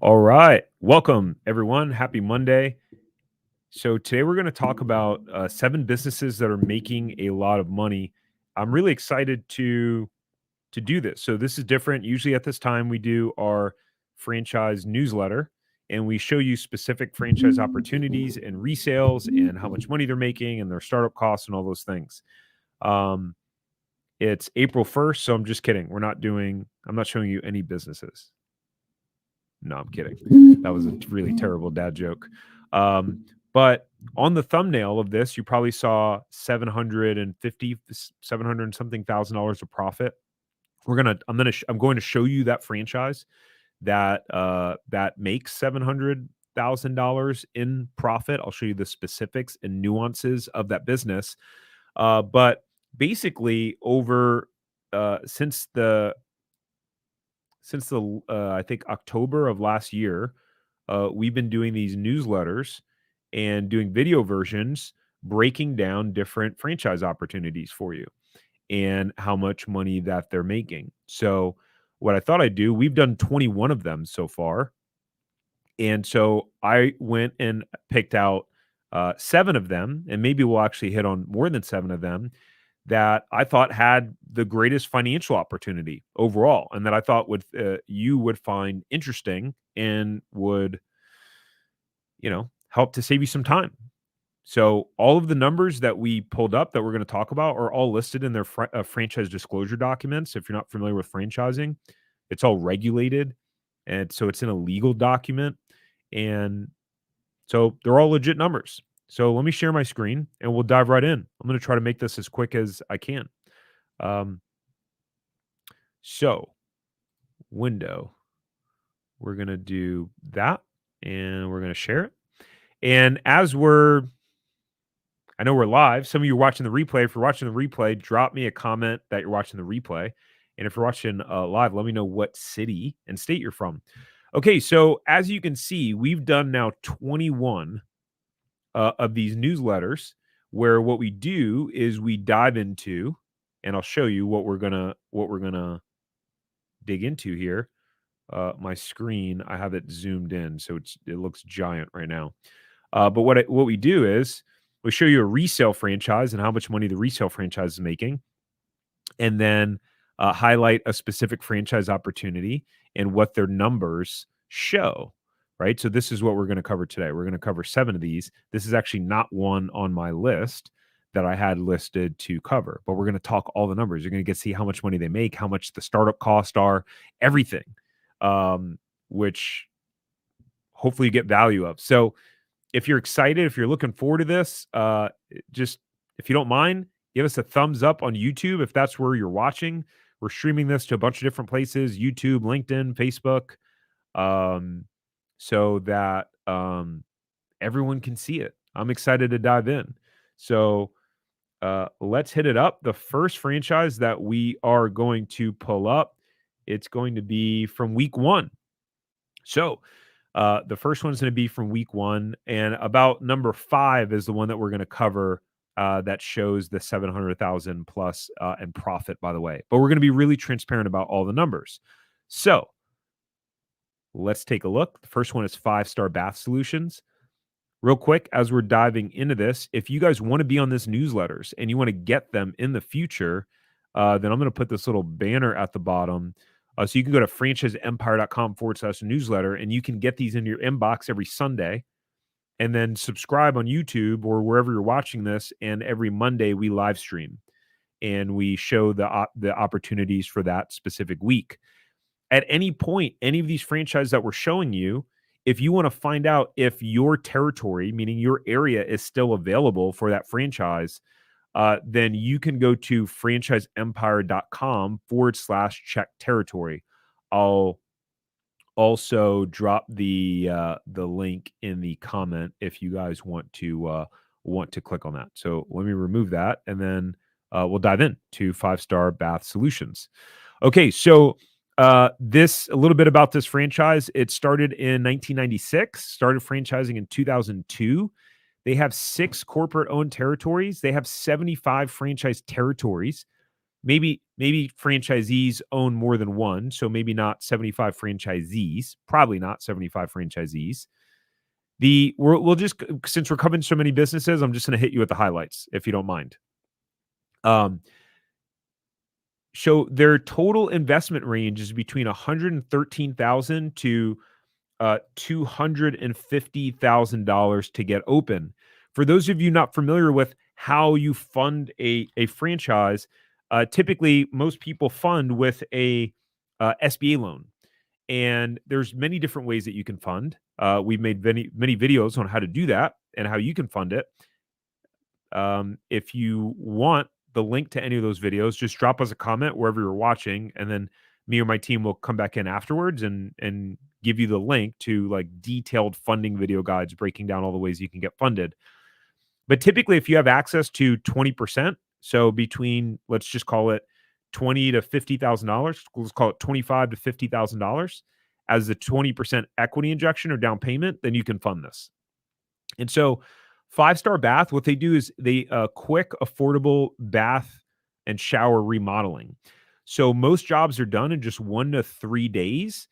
All right. Welcome, everyone. Happy Monday. So, today we're going to talk about seven businesses that are making a lot of money. I'm really excited to do this. So, this is different. Usually, at this time, we do our franchise newsletter and we show you specific franchise opportunities and resales and how much money they're making and their startup costs and all those things. Um, it's April 1st. So, I'm just kidding. I'm not showing you any businesses. No, I'm kidding. That was a really terrible dad joke. But on the thumbnail of this, you probably saw 750, 700 and something $1,000 of profit. I'm going to show you that franchise that makes $700,000 in profit. I'll show you the specifics and nuances of that business. But basically, over since the I think October of last year, we've been doing these newsletters and doing video versions breaking down different franchise opportunities for you and how much money that they're making. So, what I thought I'd do, we've done 21 of them so far. And so I went and picked out seven of them, and maybe we'll actually hit on more than seven of them that I thought had the greatest financial opportunity overall, and that I thought would you would find interesting and would help to save you some time. So all of the numbers that we pulled up that we're going to talk about are all listed in their franchise disclosure documents. If you're not familiar with franchising, it's all regulated, and so it's in a legal document, and so they're all legit numbers. So let me share my screen and we'll dive right in. I'm going to try to make this as quick as I can. Um, so, window, we're going to do that and we're going to share it. And I know we're live. Some of you are watching the replay. If you're watching the replay, drop me a comment that you're watching the replay. And if you're watching live, let me know what city and state you're from. Okay, so as you can see, we've done now 21 of these newsletters where what we do is we dive into, and I'll show you what we're gonna dig into here. My screen, I have it zoomed in, so it looks giant right now. But what we do is we show you a resale franchise and how much money the resale franchise is making, and then highlight a specific franchise opportunity and what their numbers show. Right. So this is what we're going to cover today. We're going to cover seven of these. This is actually not one on my list that I had listed to cover, but we're going to talk all the numbers. You're going to get to see how much money they make, how much the startup costs are, everything, which hopefully you get value of. So if you're excited, if you're looking forward to this, just if you don't mind, give us a thumbs up on YouTube if that's where you're watching. We're streaming this to a bunch of different places: YouTube, LinkedIn, Facebook, so that everyone can see it. I'm excited to dive in. So let's hit it up. The first franchise that we are going to pull up, it's going to be from week one. So the first one's going to be from week one, and about number 5 is the one that we're going to cover. That shows the 700,000 plus in profit, by the way. But we're going to be really transparent about all the numbers. So let's take a look. The first one is 5-Star Bath Solutions. Real quick, as we're diving into this, if you guys want to be on this newsletters and you want to get them in the future, then I'm going to put this little banner at the bottom. So you can go to franchiseempire.com/newsletter and you can get these in your inbox every Sunday, and then subscribe on YouTube or wherever you're watching this. And every Monday we live stream and we show the opportunities for that specific week. At any point, any of these franchises that we're showing you, if you want to find out if your territory, meaning your area, is still available for that franchise, then you can go to franchiseempire.com/check territory. I'll also drop the link in the comment if you guys want to click on that. So let me remove that, and then we'll dive in to 5-Star Bath Solutions. Okay, so this a little bit about this franchise. It started in 1996, started franchising in 2002. They have 6 corporate-owned territories. They have 75 franchise territories. maybe franchisees own more than one, so maybe not 75 franchisees, probably not 75 franchisees. We'll just, since we're covering so many businesses, I'm just going to hit you with the highlights if you don't mind. So their total investment range is between 113,000 to $250,000 to get open. For those of you not familiar with how you fund a franchise, typically most people fund with a SBA loan, and there's many different ways that you can fund. We've made many videos on how to do that and how you can fund it. If you want the link to any of those videos, just drop us a comment wherever you're watching, and then me or my team will come back in afterwards and give you the link to like detailed funding video guides breaking down all the ways you can get funded. But typically, if you have access to 20%, so between, let's just call it $20,000 to $50,000, let's call it $25,000 to $50,000 as the 20% equity injection or down payment, then you can fund this. And so, Five Star Bath, what they do is they quick, affordable bath and shower remodeling. So most jobs are done in just 1 to 3 days.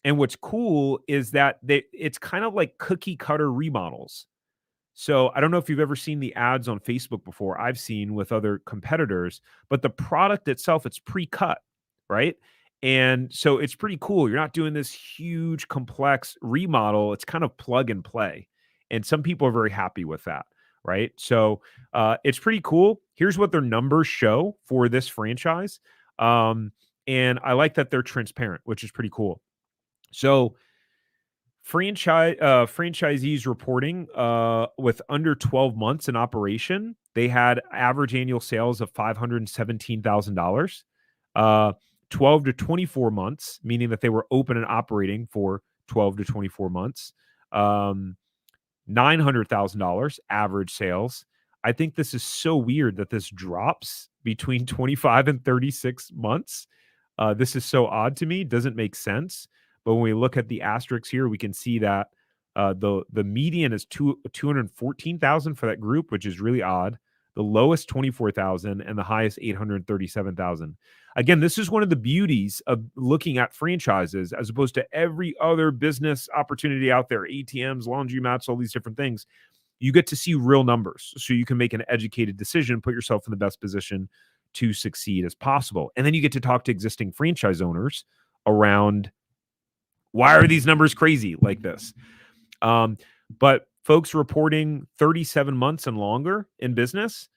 And what's cool is that it's kind of like cookie cutter remodels. So I don't know if you've ever seen the ads on Facebook before. I've seen with other competitors, but the product itself, it's pre-cut, right? And so it's pretty cool. You're not doing this huge, complex remodel. It's kind of plug and play. And some people are very happy with that, right? So it's pretty cool. Here's what their numbers show for this franchise. And I like that they're transparent, which is pretty cool. So franchisees reporting with under 12 months in operation, they had average annual sales of $517,000. 12 to 24 months, meaning that they were open and operating for 12 to 24 months. $900,000 average sales. I think this is so weird that this drops between 25 and 36 months. This is so odd to me. Doesn't make sense. But when we look at the asterisks here, we can see that the median is 214,000 for that group, which is really odd. The lowest 24,000 and the highest 837,000. Again, this is one of the beauties of looking at franchises as opposed to every other business opportunity out there, ATMs, laundromats, all these different things. You get to see real numbers so you can make an educated decision, put yourself in the best position to succeed as possible. And then you get to talk to existing franchise owners around, why are these numbers crazy like this? But folks reporting 37 months and longer in business,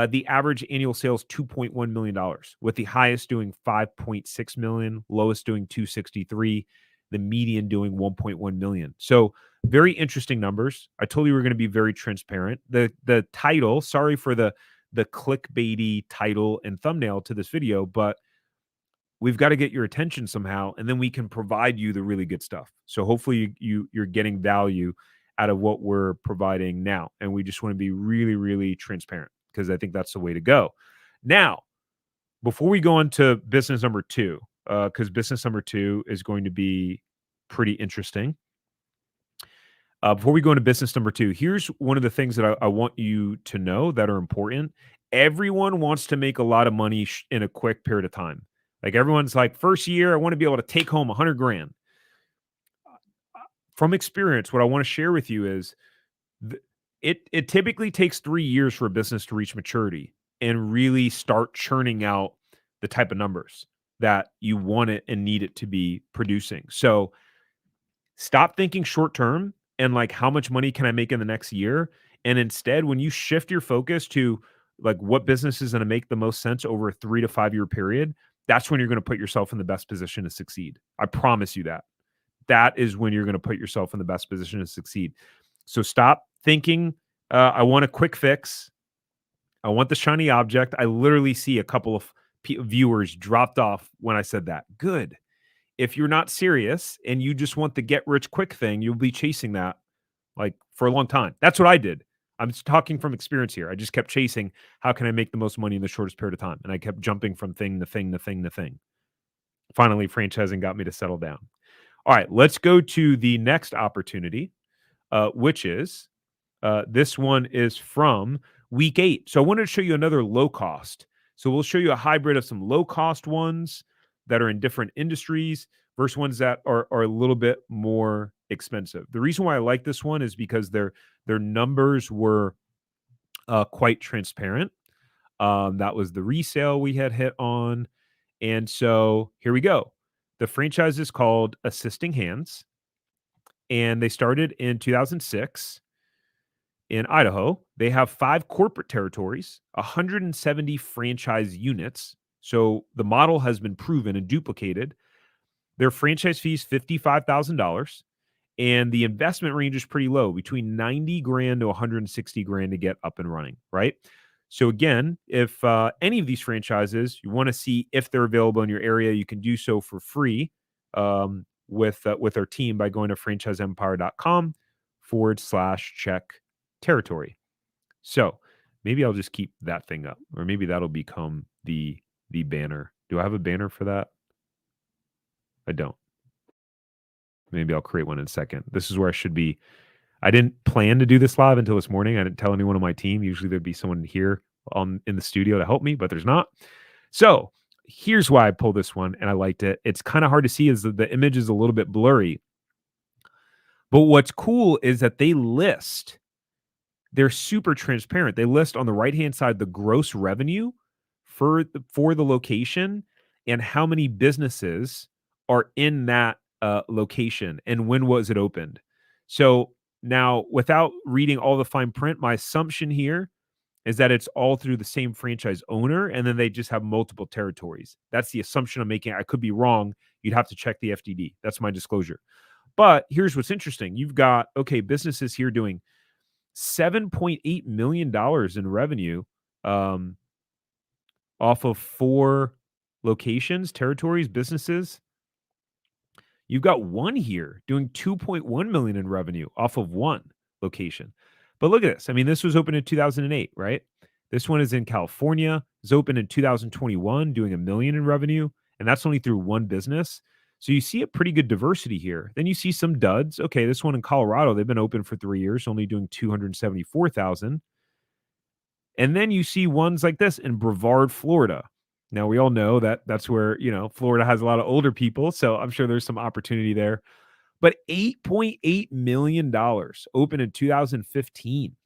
the average annual sales $2.1 million, with the highest doing 5.6 million, lowest doing 263, the median doing 1.1 million. So very interesting numbers. I told you we were going to be very transparent. The title, sorry for the clickbaity title and thumbnail to this video, but we've got to get your attention somehow, and then we can provide you the really good stuff. So hopefully you're getting value out of what we're providing now. And we just want to be really, really transparent, because I think that's the way to go. Now, before we go on to business number two, because business number two is going to be pretty interesting. Before we go into business number two, here's one of the things that I want you to know that are important. Everyone wants to make a lot of money in a quick period of time. Like everyone's like, first year, I want to be able to take home 100 grand. From experience, what I want to share with you is it typically takes 3 years for a business to reach maturity and really start churning out the type of numbers that you want it and need it to be producing. So stop thinking short term and like, how much money can I make in the next year? And instead, when you shift your focus to like what business is going to make the most sense over a 3 to 5 year period, that's when you're going to put yourself in the best position to succeed. I promise you that. That is when you're going to put yourself in the best position to succeed. So stop thinking, I want a quick fix. I want the shiny object. I literally see a couple of viewers dropped off when I said that. Good. If you're not serious and you just want the get rich quick thing, you'll be chasing that like for a long time. That's what I did. I'm just talking from experience here. I just kept chasing, how can I make the most money in the shortest period of time? And I kept jumping from thing to thing to thing to thing. Finally, franchising got me to settle down. All right, let's go to the next opportunity, which is this one is from week 8. So I wanted to show you another low cost. So we'll show you a hybrid of some low cost ones that are in different industries versus ones that are a little bit more expensive. The reason why I like this one is because their numbers were quite transparent. That was the resale we had hit on. And so here we go. The franchise is called Assisting Hands, and they started in 2006 in Idaho. They have 5 corporate territories, 170 franchise units. So the model has been proven and duplicated. Their franchise fee is $55,000, and the investment range is pretty low, between 90 grand to 160 grand to get up and running, right? So again, if any of these franchises you want to see if they're available in your area, you can do so for free with our team by going to franchiseempire.com/check territory. So maybe I'll just keep that thing up, or maybe that'll become the banner. Do I have a banner for that? I don't. Maybe I'll create one in a second. This is where I should be. I didn't plan to do this live until this morning. I didn't tell anyone on my team. Usually there'd be someone here in the studio to help me, but there's not. So here's why I pulled this one and I liked it. It's kind of hard to see as the image is a little bit blurry. But what's cool is that they're super transparent. They list on the right-hand side the gross revenue for the location and how many businesses are in that location and when was it opened. So now, without reading all the fine print, my assumption here is that it's all through the same franchise owner and then they just have multiple territories. That's the assumption I'm making. I could be wrong. You'd have to check the FDD. That's my disclosure. But here's what's interesting. You've got, businesses here doing $7.8 million in revenue off of 4 locations, territories, businesses. You've got one here doing 2.1 million in revenue off of 1 location. But look at this. I mean, this was open in 2008, right? This one is in California. It's open in 2021, doing $1 million in revenue, and that's only through 1 business. So you see a pretty good diversity here. Then you see some duds. Okay, this one in Colorado, they've been open for 3 years, only doing 274,000. And then you see ones like this in Brevard, Florida. Now we all know that that's where, Florida has a lot of older people, so I'm sure there's some opportunity there. But $8.8 million open in 2015.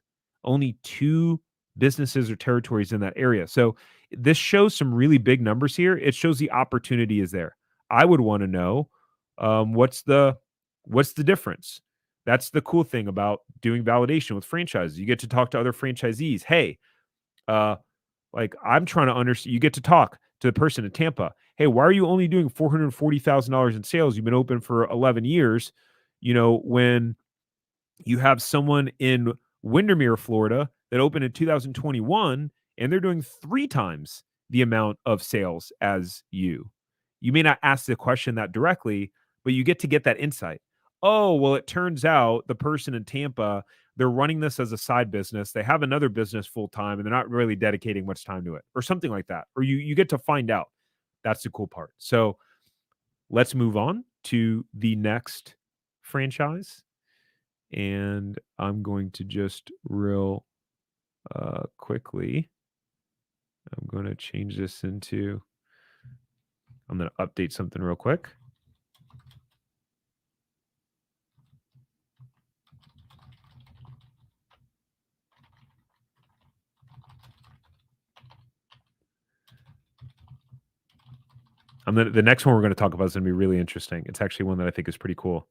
Only 2 businesses or territories in that area. So this shows some really big numbers here. It shows the opportunity is there. I would want to know what's the difference. That's the cool thing about doing validation with franchises. You get to talk to other franchisees. Hey, like I'm trying to understand. You get to talk to the person in Tampa. Hey, why are you only doing $440,000 in sales? You've been open for 11 years. When you have someone in Windermere, Florida, that opened in 2021, and they're doing 3 times the amount of sales as you. You may not ask the question that directly, but you get to get that insight. Oh, well, it turns out the person in Tampa, they're running this as a side business. They have another business full time, and they're not really dedicating much time to it, or something like that. Or you get to find out. That's the cool part. So let's move on to the next franchise. And I'm going to just real quickly, I'm going to change this into, I'm going to update something real quick. The next one we're going to talk about is going to be really interesting. It's actually one that I think is pretty cool.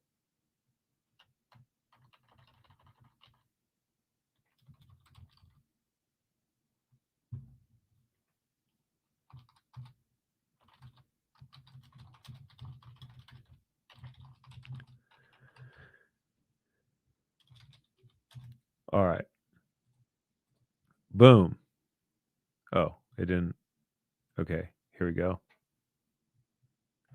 All right. Boom. Oh, it didn't. Okay, here we go.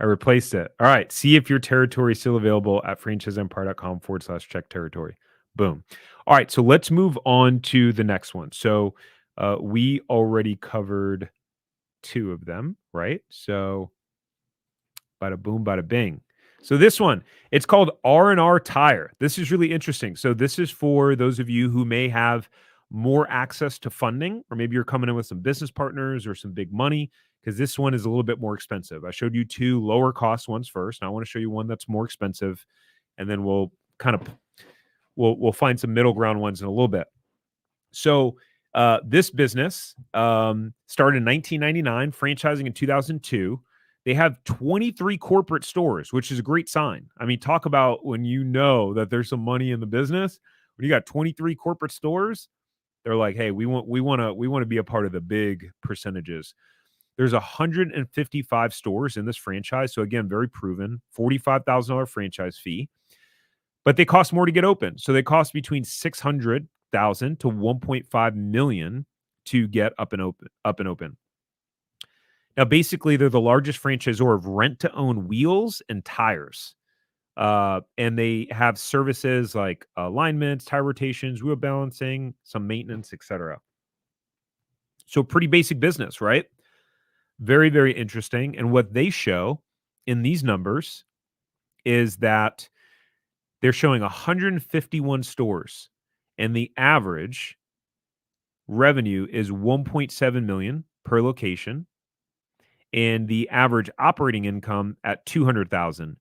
I replaced it. All right. See if your territory is still available at franchiseempire.com/check territory. Boom. All right. So let's move on to the next one. So we already covered 2 of them, right? So bada boom, bada bing. So this one, it's called R&R Tire. This is really interesting. So this is for those of you who may have more access to funding, or maybe you're coming in with some business partners or some big money, because this one is a little bit more expensive. I showed you two lower cost ones first. Now I want to show you one that's more expensive, and then we'll kind of we'll find some middle ground ones in a little bit. So this business started in 1999, franchising in 2002. They have 23 corporate stores, which is a great sign. I mean, talk about when you know that there's some money in the business. When you got 23 corporate stores, they're like, hey, we want to be a part of the big percentages. There's 155 stores in this franchise. So again, very proven, $45,000 franchise fee, but they cost more to get open. So they cost between 600,000 to 1.5 million to get up and open. Now, basically, they're the largest franchisor of rent-to-own wheels and tires. And they have services like alignments, tire rotations, wheel balancing, some maintenance, etc. So pretty basic business, right? Very, very interesting. And what they show in these numbers is that they're showing 151 stores, and the average revenue is 1.7 million per location, and the average operating income at 200,000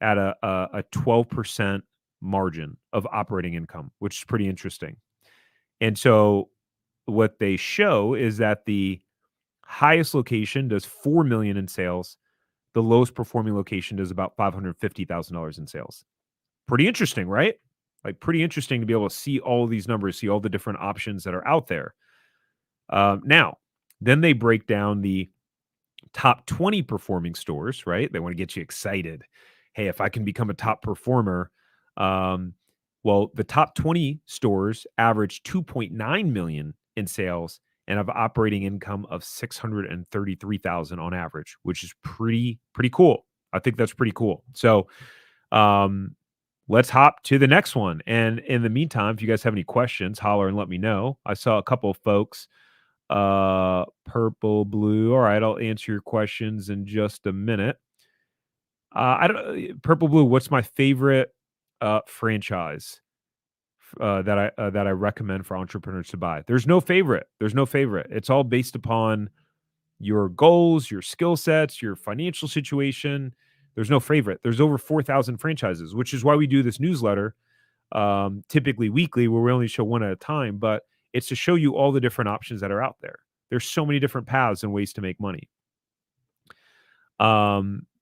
at a 12% margin of operating income, which is pretty interesting. And so what they show is that the highest location does 4 million in sales. The lowest performing location does about $550,000 in sales. Pretty interesting, right? Like pretty interesting to be able to see all of these numbers, see all the different options that are out there. Now, then they break down the top 20 performing stores, right? They want to get you excited. Hey, if I can become a top performer, well, the top 20 stores average 2.9 million in sales and have operating income of 633,000 on average, which is pretty cool. I think that's pretty cool. So, let's hop to the next one. And in the meantime, if you guys have any questions, holler and let me know. I saw a couple of folks, purple, blue. All right, I'll answer your questions in just a minute. I don't purple, blue. What's my favorite franchise that I recommend for entrepreneurs to buy? There's no favorite. There's no favorite. It's all based upon your goals, your skill sets, your financial situation. There's no favorite. There's over 4,000 franchises, which is why we do this newsletter, typically weekly, where we only show one at a time, but it's to show you all the different options that are out there. There's so many different paths and ways to make money.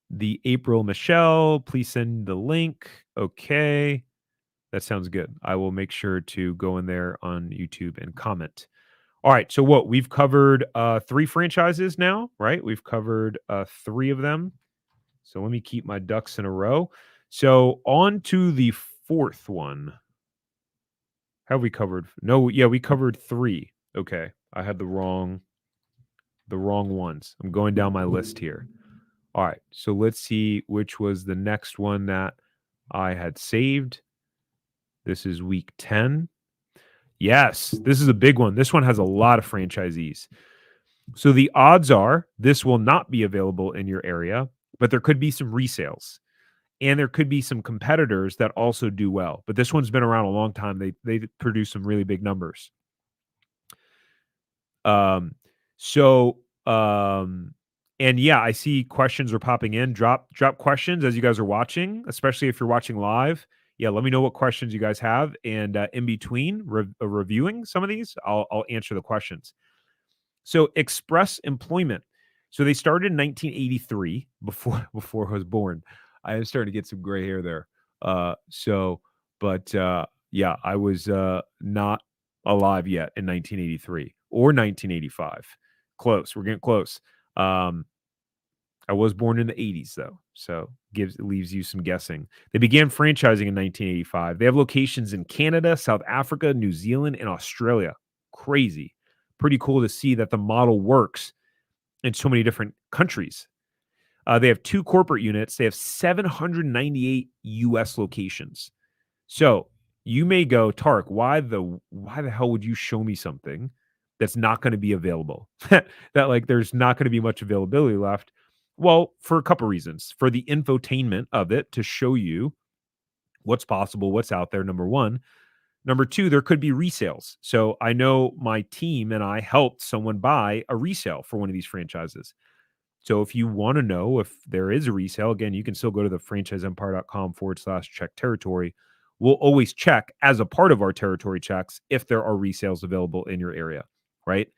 The April Michelle, please send the link. Okay. That sounds good. I will make sure to go in there on YouTube and comment. All right. So what we've covered 3 franchises now, right? We've covered 3 of them. So let me keep my ducks in a row. So on to the 4th one. Have we covered? No, yeah, we covered 3. Okay. I had the wrong ones. I'm going down my list here. All right. So let's see which was the next one that I had saved. This is week 10. Yes, this is a big one. This one has a lot of franchisees. So the odds are this will not be available in your area, but there could be some resales. And there could be some competitors that also do well. But this one's been around a long time. They produce some really big numbers. And yeah, I see questions are popping in. Drop questions as you guys are watching, especially if you're watching live. Yeah, let me know what questions you guys have. And in between reviewing some of these, I'll answer the questions. So Express Employment. So they started in 1983, before I was born. I am starting to get some gray hair there. Yeah, I was not alive yet in 1983 or 1985. Close. We're getting close. I was born in the 80s though, so leaves you some guessing. They began franchising in 1985. They have locations in Canada, South Africa, New Zealand, and Australia. Crazy. Pretty cool to see that the model works in so many different countries. They have 2 corporate units. They have 798 U.S. locations. So you may go, Tark, why the hell would you show me something that's not going to be available? That like there's not going to be much availability left. Well, for a couple reasons. For the infotainment of it, to show you what's possible, what's out there, number one. Number two, there could be resales. So I know my team and I helped someone buy a resale for one of these franchises. So if you want to know if there is a resale, again, you can still go to the franchiseempire.com/check territory. We'll always check as a part of our territory checks if there are resales available in your area, right?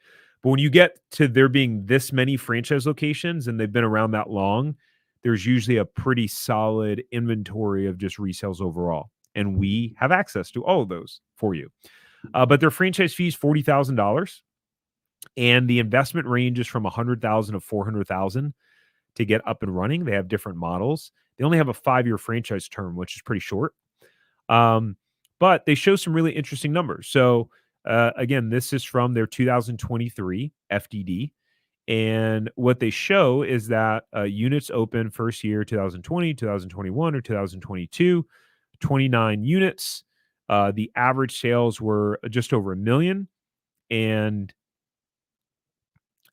But when you get to there being this many franchise locations and they've been around that long, there's usually a pretty solid inventory of just resales overall. And we have access to all of those for you. But their franchise fees, $40,000. And the investment range is from 100,000 to 400,000 to get up and running. They have different models. They only have a 5-year franchise term, which is pretty short. But they show some really interesting numbers. So again, this is from their 2023 FDD. And what they show is that units open first year 2020, 2021, or 2022, 29 units. The average sales were just over 1 million. And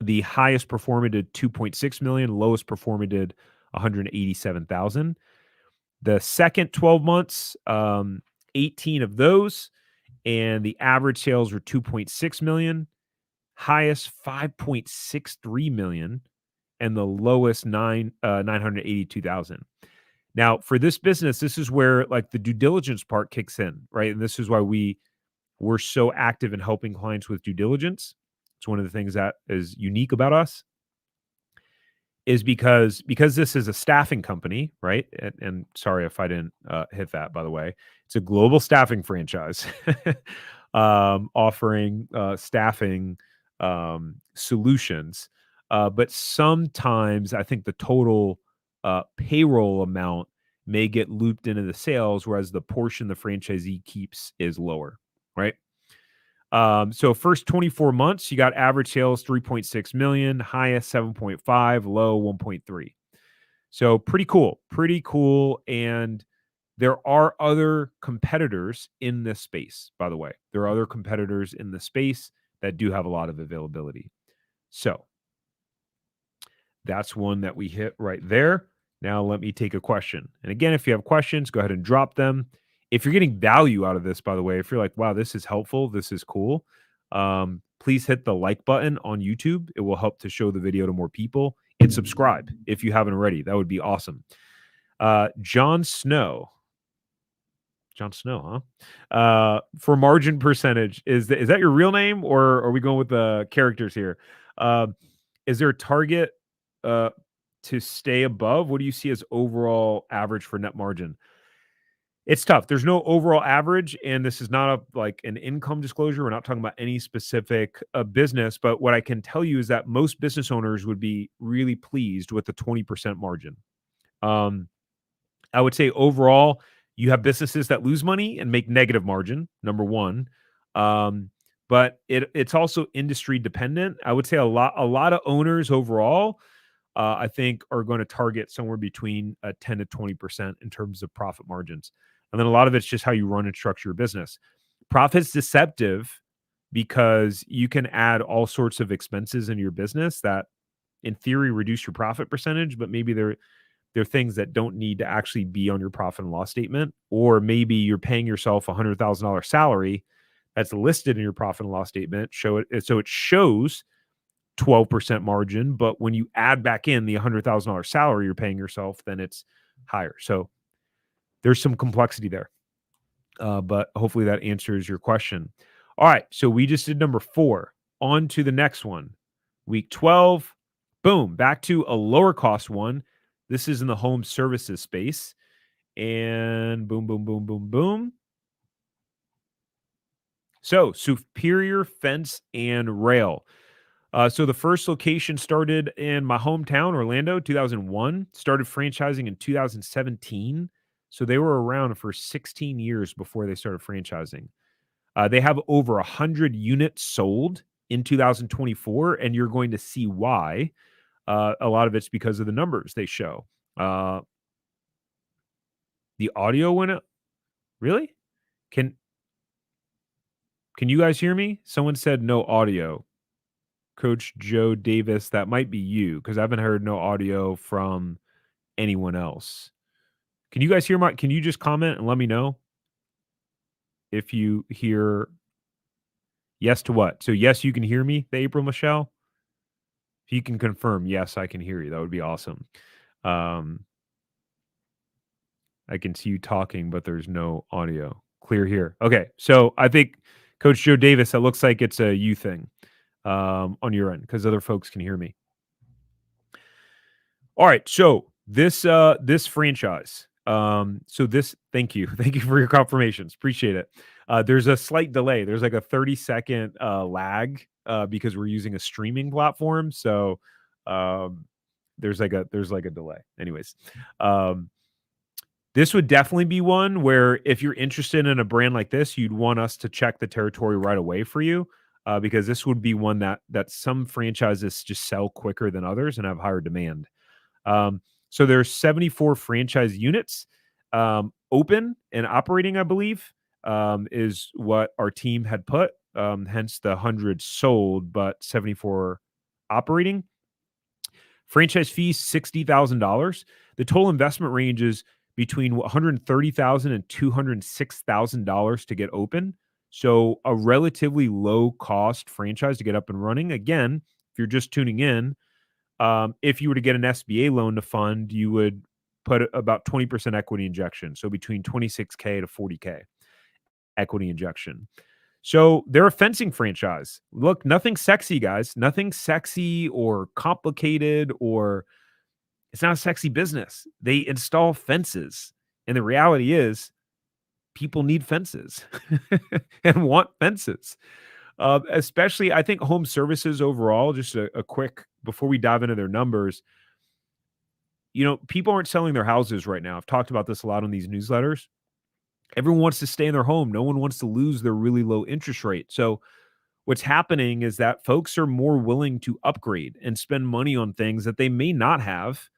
the highest performer did 2.6 million, lowest performer did 187,000. The second 12 months, 18 of those, and the average sales were 2.6 million, highest 5.63 million, and the lowest 982,000. Now, for this business, this is where like the due diligence part kicks in, right? And this is why we're so active in helping clients with due diligence. It's one of the things that is unique about us is because this is a staffing company, right? And sorry if I didn't hit that, by the way. It's a global staffing franchise offering staffing solutions. But sometimes I think the total payroll amount may get looped into the sales, whereas the portion the franchisee keeps is lower, right? So first 24 months, you got average sales 3.6 million, highest 7.5, low 1.3. So pretty cool. And there are other competitors in this space, by the way. There are other competitors in the space that do have a lot of availability. So that's one that we hit right there. Now let me take a question. And again, if you have questions, go ahead and drop them. If you're getting value out of this, by the way, if you're like, wow, this is helpful, this is cool, please hit the like button on YouTube. It will help to show the video to more people. And subscribe if you haven't already. That would be awesome. John Snow, huh? For margin percentage, is that your real name, or are we going with the characters here? Is there a target to stay above? What do you see as overall average for net margin? It's tough. There's no overall average, and this is not like an income disclosure. We're not talking about any specific business, but what I can tell you is that most business owners would be really pleased with the 20% margin. I would say overall, you have businesses that lose money and make negative margin, number one. But it's also industry dependent. I would say a lot of owners overall, I think, are going to target somewhere between 10 to 20% in terms of profit margins. And then a lot of it's just how you run and structure your business. Profit's deceptive because you can add all sorts of expenses in your business that in theory reduce your profit percentage, but maybe they're things that don't need to actually be on your profit and loss statement. Or maybe you're paying yourself $100,000 salary that's listed in your profit and loss statement. So it shows 12% margin, but when you add back in the $100,000 salary you're paying yourself, then it's higher. So there's some complexity there. But hopefully that answers your question. All right. So we just did number 4. On to the next one. Week 12. Boom. Back to a lower cost one. This is in the home services space. And boom, boom, boom, boom, boom. So Superior Fence and Rail. So the first location started in my hometown, Orlando, 2001. Started franchising in 2017. So they were around for 16 years before they started franchising. They have over 100 units sold in 2024, and you're going to see why. A lot of it's because of the numbers they show. The audio went up. Really? Can you guys hear me? Someone said no audio. Coach Joe Davis, that might be you, because I haven't heard no audio from anyone else. Can you guys hear can you just comment and let me know if you hear yes to what. So yes, you can hear me, the April Michelle. If you can confirm, yes, I can hear you. That would be awesome. Um, I can see you talking, but there's no audio. Clear here. Okay, so I think Coach Joe Davis, it looks like it's a you thing on your end because other folks can hear me. All right, so this franchise. So this thank you. Thank you for your confirmations. Appreciate it. There's a slight delay. There's like a 30-second lag because we're using a streaming platform. So um there's like a delay. Anyways, um this would definitely be one where if you're interested in a brand like this, you'd want us to check the territory right away for you. Because this would be one that some franchises just sell quicker than others and have higher demand. So there's 74 franchise units open and operating, I believe, is what our team had put. Hence the 100 sold, but 74 operating. Franchise fees $60,000. The total investment range is between $130,000 and $206,000 to get open. So a relatively low cost franchise to get up and running. Again, if you're just tuning in, if you were to get an SBA loan to fund, you would put about 20% equity injection. So between 26K to 40K equity injection. So they're a fencing franchise. Look, nothing sexy, guys. Nothing sexy or complicated, or it's not a sexy business. They install fences. And the reality is people need fences and want fences. Especially, I think home services overall, just a quick, before we dive into their numbers, people aren't selling their houses right now. I've talked about this a lot on these newsletters. Everyone wants to stay in their home. No one wants to lose their really low interest rate. So what's happening is that folks are more willing to upgrade and spend money on things that they may not have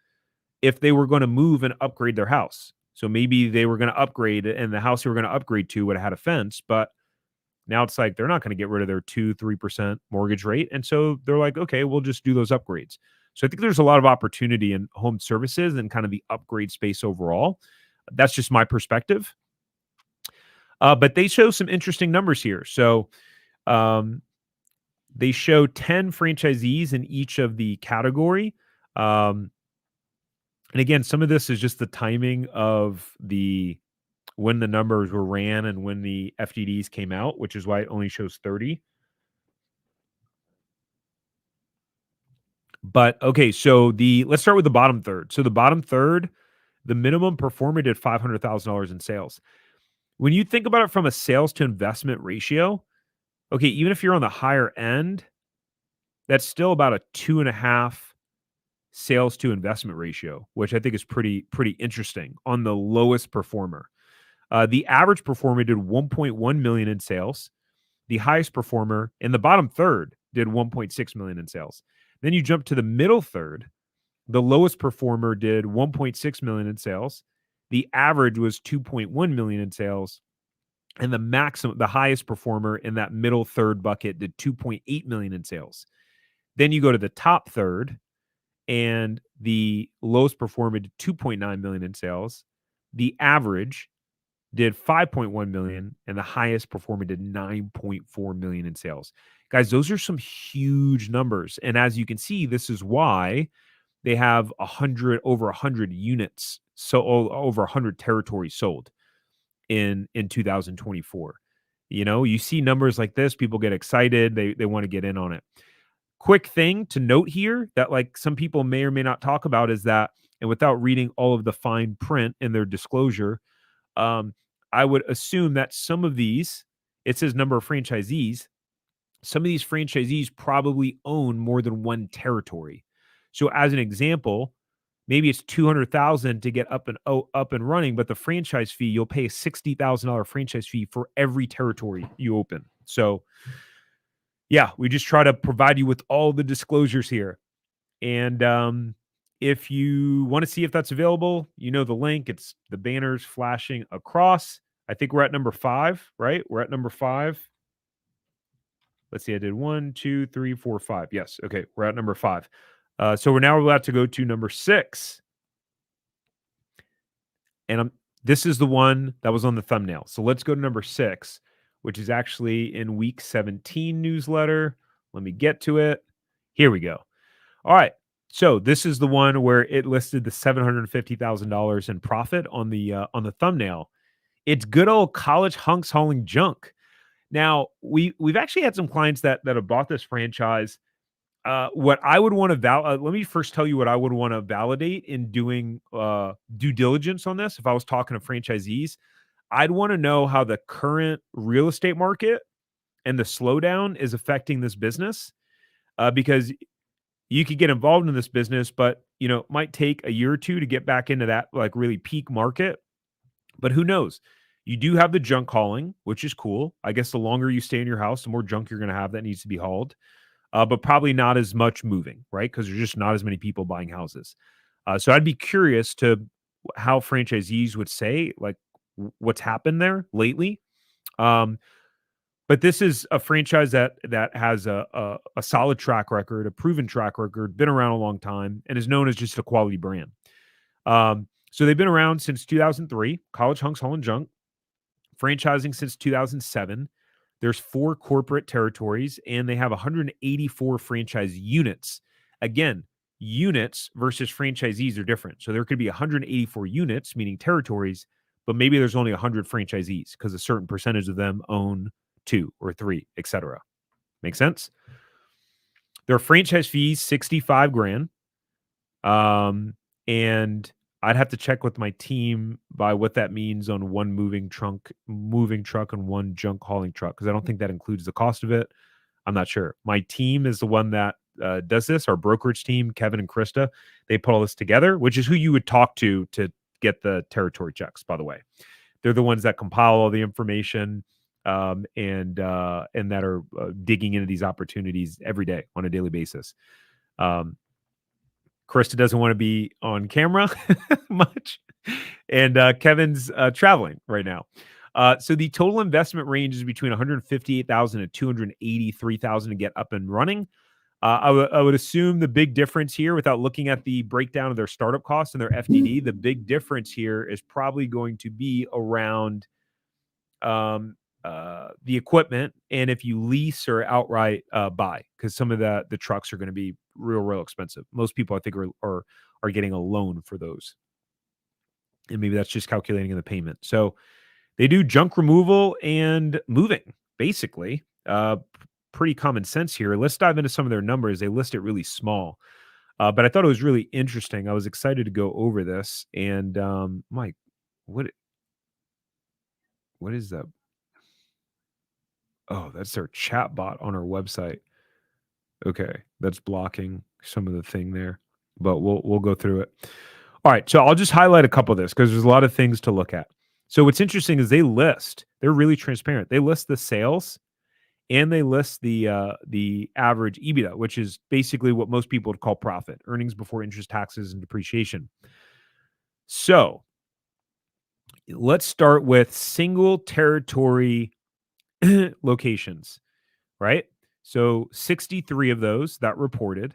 if they were going to move and upgrade their house. So maybe they were going to upgrade and the house they were going to upgrade to would have had a fence, but now it's like they're not going to get rid of their 2-3% mortgage rate. And so they're like, okay, we'll just do those upgrades. So I think there's a lot of opportunity in home services and kind of the upgrade space overall. That's just my perspective. But they show some interesting numbers here. So um, they show 10 franchisees in each of the category. And again, some of this is just the timing of when the numbers were ran and when the FDDs came out, which is why it only shows 30. But okay, so let's start with the bottom third. So the bottom third, the minimum performer did $500,000 in sales. When you think about it from a sales to investment ratio, okay, even if you're on the higher end, that's still about a 2.5 sales to investment ratio, which I think is pretty interesting on the lowest performer. The average performer did 1.1 million in sales. The highest performer in the bottom third did 1.6 million in sales. Then you jump to the middle third. The lowest performer did 1.6 million in sales. The average was 2.1 million in sales. And the highest performer in that middle third bucket did 2.8 million in sales. Then you go to the top third, and the lowest performer did 2.9 million in sales. The average did 5.1 million, and the highest performer did 9.4 million in sales. Guys, those are some huge numbers. And as you can see, this is why they have over 100 units, so over 100 territories sold in 2024. You see numbers like this, people get excited, they want to get in on it. Quick thing to note here that like some people may or may not talk about is that, and without reading all of the fine print in their disclosure, I would assume that some of these, it says number of franchisees, some of these franchisees probably own more than one territory. So as an example, maybe it's 200,000 to get up and running, but the franchise fee, you'll pay a $60,000 franchise fee for every territory you open. So yeah, we just try to provide you with all the disclosures here. And if you want to see if that's available, the link. It's the banners flashing across. I think we're at number 5, right? We're at number 5. Let's see. I did 1, 2, 3, 4, 5. Yes. Okay. We're at number 5. So we're now about to go to number 6. And this is the one that was on the thumbnail. So let's go to number 6. which is actually in week 17 newsletter. Let me get to it. Here we go. All right. So this is the one where it listed the $750,000 in profit on the thumbnail. It's good old college hunks hauling junk. Now we've actually had some clients that have bought this franchise. What I would want to let me first tell you what I would want to validate in doing due diligence on this. If I was talking to franchisees, I'd want to know how the current real estate market and the slowdown is affecting this business, because you could get involved in this business, but it might take a year or two to get back into that like really peak market. But who knows? You do have the junk hauling, which is cool. I guess the longer you stay in your house, the more junk you're going to have that needs to be hauled, but probably not as much moving, right? Because there's just not as many people buying houses. So I'd be curious to how franchisees would say like what's happened there lately. Um, but this is a franchise that has a solid track record, a proven track record, been around a long time, and is known as just a quality brand. So they've been around since 2003. College Hunks Haul and Junk, franchising since 2007. There's 4 corporate territories, and they have 184 franchise units. Again, units versus franchisees are different. So there could be 184 units, meaning territories, but maybe there's only 100 franchisees because a certain percentage of them own 2 or 3, etc. Make sense? Their franchise fees, 65 grand. And I'd have to check with my team by what that means on one moving truck and one junk hauling truck, because I don't think that includes the cost of it. I'm not sure. My team is the one that does this. Our brokerage team, Kevin and Krista, they put all this together, which is who you would talk to get the territory checks, by the way. They're the ones that compile all the information, and that are digging into these opportunities every day on a daily basis. Krista doesn't want to be on camera much, and Kevin's traveling right now. So the total investment range is between $158,000 and $283,000 to get up and running. I would assume the big difference here, without looking at the breakdown of their startup costs and their FDD, the big difference here is probably going to be around the equipment, and if you lease or outright buy, because some of the trucks are going to be real expensive. Most people, I think, are getting a loan for those, and maybe that's just calculating in the payment. So they do junk removal and moving, basically. Pretty common sense here. Let's dive into some of their numbers. They list it really small, but I thought it was really interesting. I was excited to go over this. And Mike, what is that? Oh, that's their chat bot on our website. Okay, that's blocking some of the thing there, but we'll go through it. All right, so I'll just highlight a couple of this because there's a lot of things to look at. So what's interesting is they're really transparent. They list the sales and they list the average EBITDA, which is basically what most people would call profit, earnings before interest, taxes, and depreciation. So let's start with single territory locations, right? So 63 of those that reported.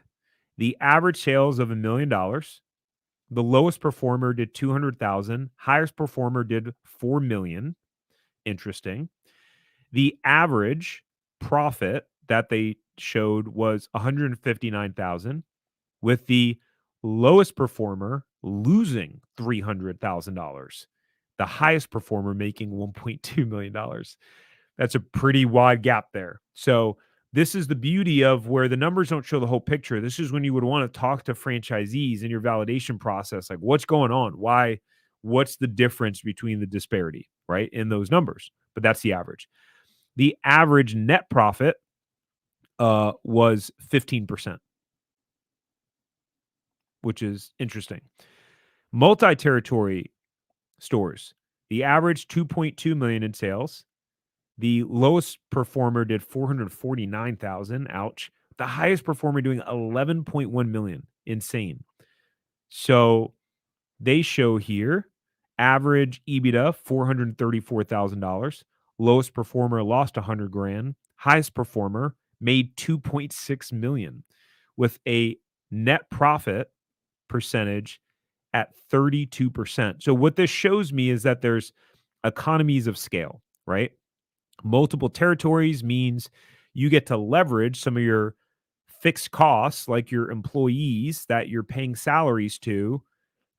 The average sales of $1 million. The lowest performer did 200,000. Highest performer did 4 million. Interesting. The average profit that they showed was 159,000, with the lowest performer losing $300,000. The highest performer making $1.2 million. That's a pretty wide gap there. So this is the beauty of where the numbers don't show the whole picture. This is when you would want to talk to franchisees in your validation process, like what's going on? Why? What's the difference between the disparity, right, in those numbers? But that's the average. The average net profit was 15%, which is interesting. Multi-territory stores, the average 2.2 million in sales. The lowest performer did 449,000. Ouch. The highest performer doing 11.1 million. Insane. So they show here average EBITDA $434,000. Lowest performer lost 100 grand. Highest performer made 2.6 million with a net profit percentage at 32%. So what this shows me is that there's economies of scale, right? Multiple territories means you get to leverage some of your fixed costs, like your employees that you're paying salaries to,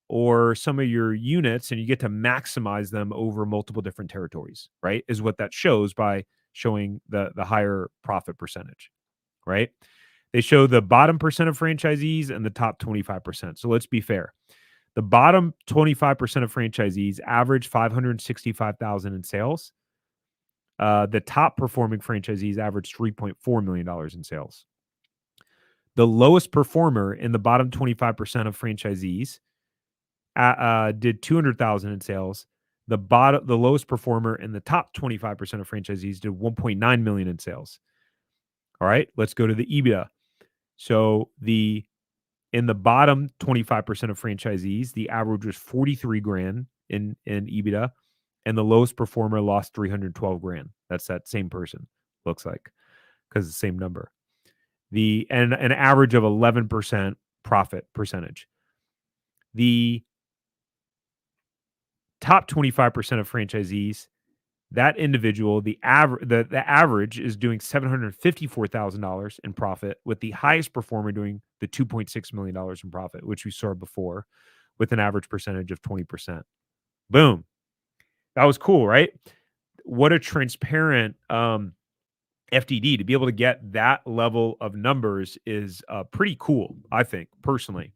or some of your units, and you get to maximize them over multiple different territories, right? Is what that shows by showing the higher profit percentage, right? They show the bottom percent of franchisees and the top 25%. So let's be fair. The bottom 25% of franchisees average 565,000 in sales. The top performing franchisees average $3.4 million in sales. The lowest performer in the bottom 25% of franchisees did 200,000 in sales. The lowest performer in the top 25% of franchisees did 1.9 million in sales. All right, let's go to the EBITDA. So in the bottom 25% of franchisees, the average was 43 grand in EBITDA, and the lowest performer lost 312 grand. That's that same person, looks like, because it's the same number. And an average of 11% profit percentage. The top 25% of franchisees, that individual, the average is doing $754,000 in profit, with the highest performer doing the $2.6 million in profit, which we saw before, with an average percentage of 20%. Boom. That was cool, right? What a transparent FDD. To be able to get that level of numbers is pretty cool, I think, personally.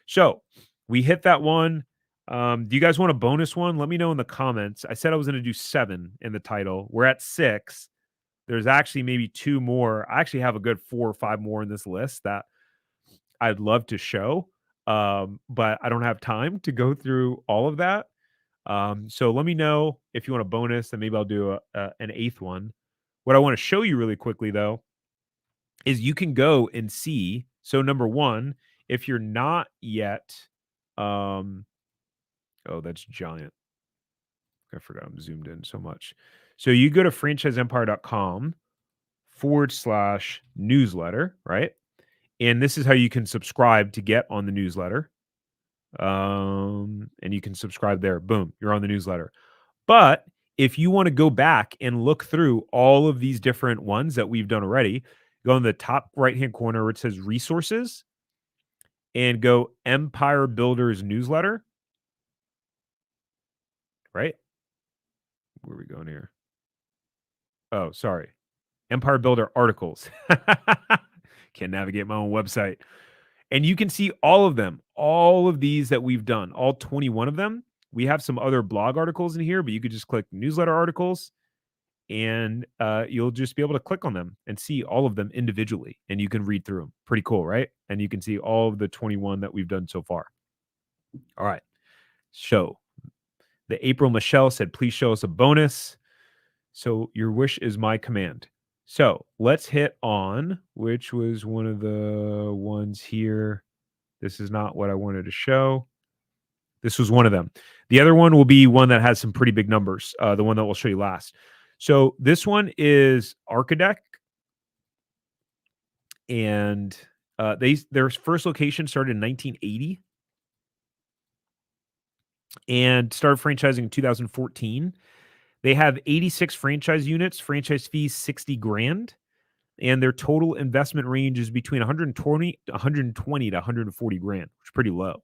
So we hit that one. Do you guys want a bonus one? Let me know in the comments. I said I was going to do 7 in the title. We're at 6. There's actually maybe 2 more. I actually have a good 4 or 5 more in this list that I'd love to show, but I don't have time to go through all of that. So let me know if you want a bonus, and maybe I'll do an 8th one. What I want to show you really quickly, though, is you can go and see. So number 1, if you're not yet, oh, that's giant. I forgot I'm zoomed in so much. So you go to franchiseempire.com/newsletter, right? And this is how you can subscribe to get on the newsletter. And you can subscribe there. Boom, you're on the newsletter. But if you want to go back and look through all of these different ones that we've done already, go in the top right-hand corner where it says resources and go Empire Builders Newsletter, right? Where are we going here? Oh, sorry. Empire Builder articles. Can't navigate my own website. And you can see all of them, all of these that we've done, all 21 of them. We have some other blog articles in here, but you could just click newsletter articles, and you'll just be able to click on them and see all of them individually, and you can read through them. Pretty cool, right? And you can see all of the 21 that we've done so far. All right. So the April Michelle said, please show us a bonus. So your wish is my command. So let's hit on, which was one of the ones here. This is not what I wanted to show. This was one of them. The other one will be one that has some pretty big numbers, the one that we'll show you last. So this one is Archidec, and their first location started in 1980 and started franchising in 2014. They have 86 franchise units, franchise fees 60 grand, and their total investment range is between 120 to 140 grand, which is pretty low.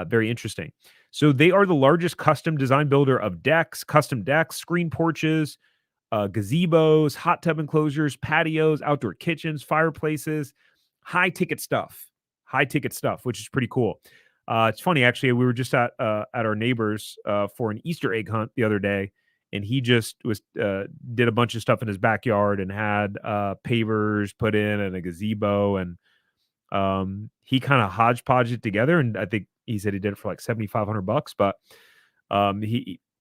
Very interesting. So they are the largest custom design builder of decks, custom decks, screen porches, gazebos, hot tub enclosures, patios, outdoor kitchens, fireplaces, high ticket stuff, which is pretty cool. It's funny, actually, we were just at our neighbor's for an Easter egg hunt the other day, and he just did a bunch of stuff in his backyard and had pavers put in and a gazebo, and he kind of hodgepodged it together, and I think he said he did it for like $7,500, but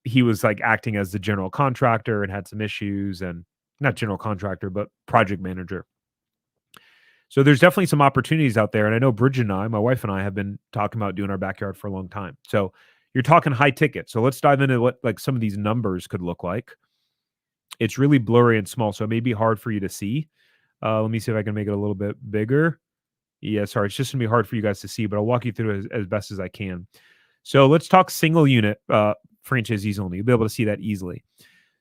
he was like acting as the general contractor and had some issues, and not general contractor, but project manager. So there's definitely some opportunities out there. And I know Bridget and I, my wife and I, have been talking about doing our backyard for a long time. So you're talking high ticket. So let's dive into what like some of these numbers could look like. It's really blurry and small, so it may be hard for you to see. Let me see if I can make it a little bit bigger. Yeah, sorry, it's just gonna be hard for you guys to see, but I'll walk you through it as best as I can. So let's talk single unit franchisees only. You'll be able to see that easily.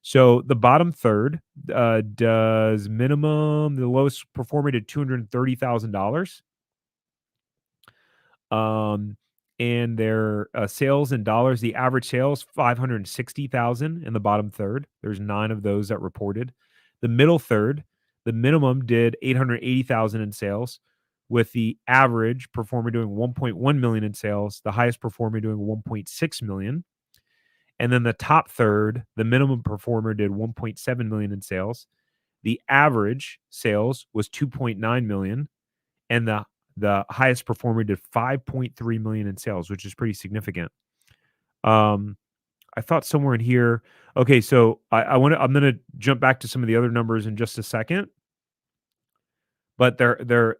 So the bottom third does minimum. The lowest performer did $230,000. Um, and their sales in dollars, the average sales 560,000 in the bottom third. There's 9 of those that reported. The middle third, the minimum did 880,000 in sales, with the average performer doing 1.1 million in sales, the highest performer doing 1.6 million. And then the top third, the minimum performer did 1.7 million in sales. The average sales was 2.9 million, and the highest performer did 5.3 million in sales, which is pretty significant. I thought somewhere in here. Okay, so I'm gonna jump back to some of the other numbers in just a second, but their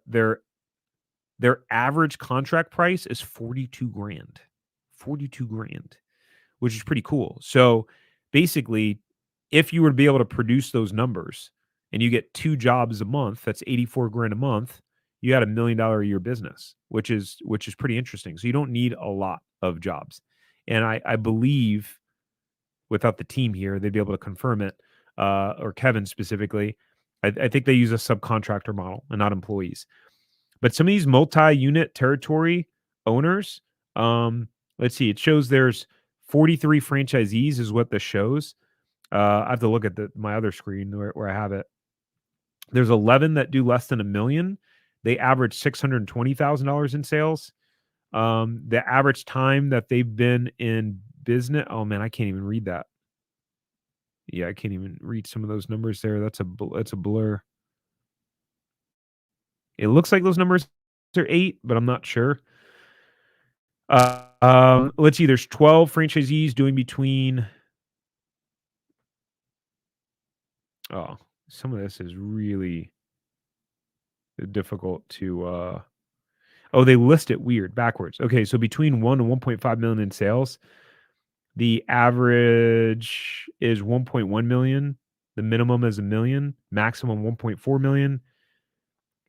average contract price is 42 grand. 42 grand, which is pretty cool. So basically, if you were to be able to produce those numbers and you get 2 jobs a month, that's 84 grand a month, you had $1 million a year business, which is pretty interesting. So you don't need a lot of jobs. And I believe, without the team here, they'd be able to confirm it, or Kevin specifically. I think they use a subcontractor model and not employees. But some of these multi-unit territory owners, let's see, it shows there's 43 franchisees is what this shows. I have to look at my other screen where I have it. There's 11 that do less than $1 million. They average $620,000 in sales. The average time that they've been in business. Oh man, I can't even read that. Yeah, I can't even read some of those numbers there. That's a blur. It looks like those numbers are 8, but I'm not sure. Let's see. There's 12 franchisees doing between. Oh, some of this is really difficult to. Oh, they list it weird backwards. Okay, so between 1 and 1.5 million in sales, the average is 1.1 million. The minimum is $1 million, maximum 1.4 million.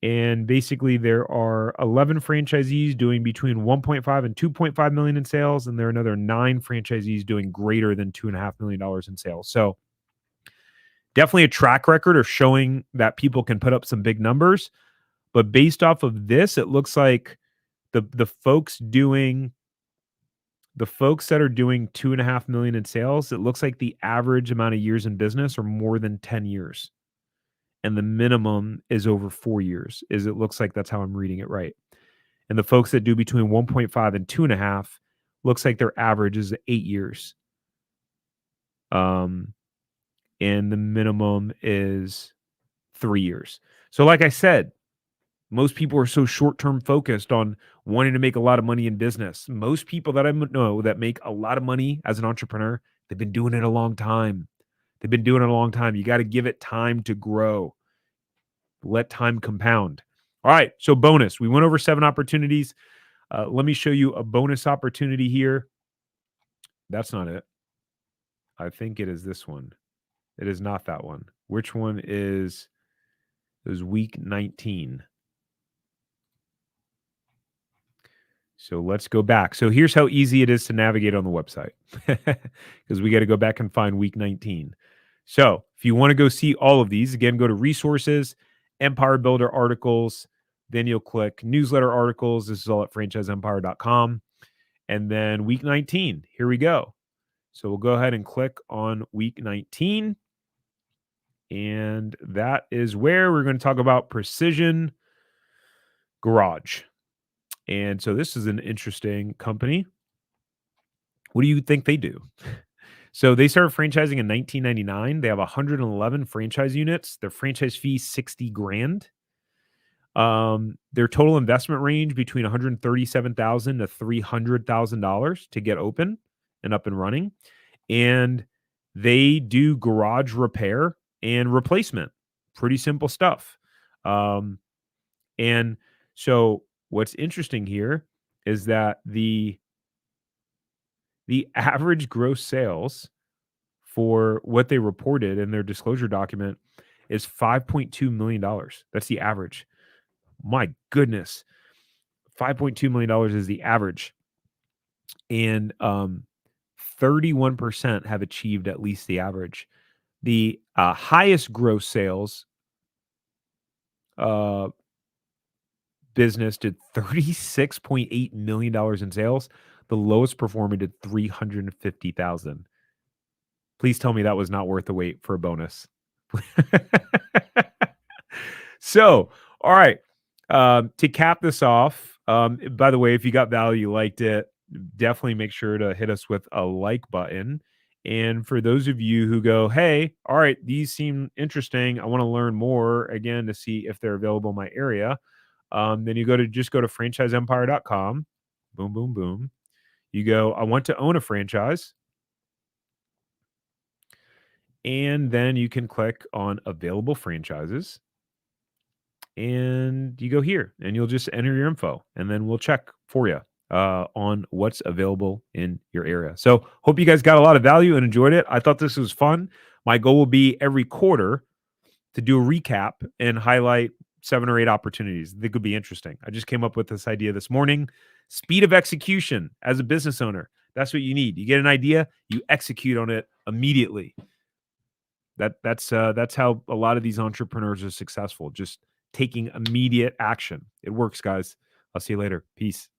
And basically, there are 11 franchisees doing between 1.5 and 2.5 million in sales, and there are another 9 franchisees doing greater than $2.5 million in sales. So definitely a track record of showing that people can put up some big numbers. But based off of this, it looks like the folks that are doing 2.5 million in sales, it looks like the average amount of years in business are more than 10 years. And the minimum is over 4 years. It looks like that's how I'm reading it right. And the folks that do between 1.5 and 2.5, looks like their average is 8 years. And the minimum is 3 years. So like I said, most people are so short-term focused on wanting to make a lot of money in business. Most people that I know that make a lot of money as an entrepreneur, they've been doing it a long time. You got to give it time to grow. Let time compound. All right, so bonus. We went over 7 opportunities. Let me show you a bonus opportunity here. That's not it. I think it is this one. It is not that one. Which one is week 19? So let's go back. So here's how easy it is to navigate on the website, because we got to go back and find week 19. So if you want to go see all of these, again, go to resources, Empire Builder articles, then you'll click newsletter articles. This is all at franchiseempire.com. And then week 19, here we go. So we'll go ahead and click on week 19. And that is where we're going to talk about Precision Garage. And so this is an interesting company. What do you think they do? So they started franchising in 1999. They have 111 franchise units. Their franchise fee, 60 grand. Their total investment range between $137,000 to $300,000 to get open and up and running. And they do garage repair and replacement. Pretty simple stuff. And so what's interesting here is that the average gross sales for what they reported in their disclosure document is $5.2 million. That's the average. My goodness. $5.2 million is the average. And 31% have achieved at least the average. The highest gross sales uh, business did $36.8 million in sales. The lowest performer did 350,000. Please tell me that was not worth the wait for a bonus. So, all right. To cap this off, by the way, if you got value, you liked it, definitely make sure to hit us with a like button. And for those of you who go, hey, all right, these seem interesting. I want to learn more again to see if they're available in my area. Then you go to franchiseempire.com. Boom, boom, boom. You go, I want to own a franchise. And then you can click on available franchises. And you go here and you'll just enter your info and then we'll check for you on what's available in your area. So hope you guys got a lot of value and enjoyed it. I thought this was fun. My goal will be every quarter to do a recap and highlight 7 or 8 opportunities that could be interesting. I just came up with this idea this morning. Speed of execution as a business owner. That's what you need. You get an idea, you execute on it immediately. That's how a lot of these entrepreneurs are successful. Just taking immediate action. It works, guys. I'll see you later. Peace.